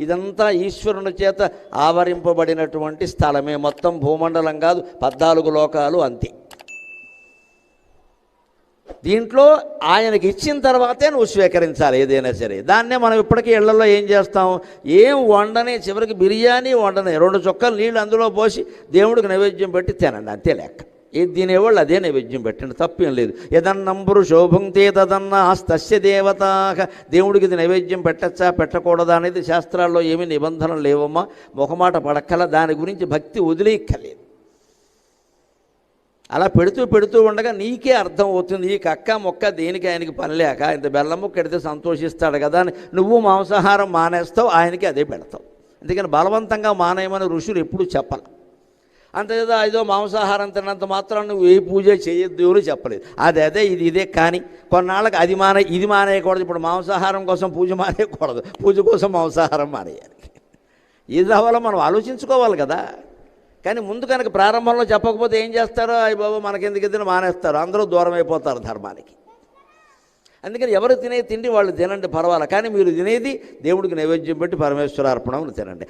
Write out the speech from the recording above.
ఇదంతా ఈశ్వరుని చేత ఆవరింపబడినటువంటి స్థలమే. మొత్తం భూమండలం కాదు, 14 లోకాలు అంతే. దీంట్లో ఆయనకి ఇచ్చిన తర్వాతే నువ్వు స్వీకరించాలి ఏదైనా సరే. దాన్నే మనం ఇప్పటికీ ఇళ్లలో ఏం చేస్తాం, ఏం వండని, చివరికి బిర్యానీ వండని 2 చుక్కలు నీళ్ళు అందులో పోసి దేవుడికి నైవేద్యం పెట్టి తినండి, అంతే లెక్క. ఏది తినేవాళ్ళు అదే నైవేద్యం పెట్టండి, తప్పేం లేదు. యదన్నంబురు శోభంతే తదన్నా తస్య దేవతా. దేవుడికి ఇది నైవేద్యం పెట్టచ్చా పెట్టకూడదా అనేది శాస్త్రాల్లో ఏమీ నిబంధనలు లేవమ్మా. మొహమాట పడక్కల, దాని గురించి భక్తి వదిలేయక్కర్లేదు. అలా పెడుతూ ఉండగా నీకే అర్థం అవుతుంది, ఈ కక్క మొక్క దేనికి ఆయనకి పని లేక ఇంత బెల్లం ముక్క ఎడితే సంతోషిస్తాడు కదా అని నువ్వు మాంసాహారం మానేస్తావు, ఆయనకి అదే పెడతావు. అందుకని బలవంతంగా మానేయమని ఋషులు ఎప్పుడూ చెప్పాలి. అంతేదా ఏదో మాంసాహారం తిన్నంత మాత్రం నువ్వు ఏ పూజ చేయొద్దు అని చెప్పలేదు. అదే ఇదే కానీ కొన్నాళ్ళకి అది ఇది మానేయకూడదు. ఇప్పుడు మాంసాహారం కోసం పూజ మానేయకూడదు, పూజ కోసం మాంసాహారం మానేయాలి. ఇది రావాలో మనం ఆలోచించుకోవాలి కదా. కానీ ముందు కనుక ప్రారంభంలో చెప్పకపోతే ఏం చేస్తారో, అయ్య బాబు మనకెందుకు మానేస్తారు, అందరూ దూరం అయిపోతారు ధర్మానికి. అందుకని ఎవరు తినే తిండి వాళ్ళు తినండి, పర్వాలేదు. కానీ మీరు తినేది దేవుడికి నైవేద్యం పెట్టి పరమేశ్వరార్పణం తినండి.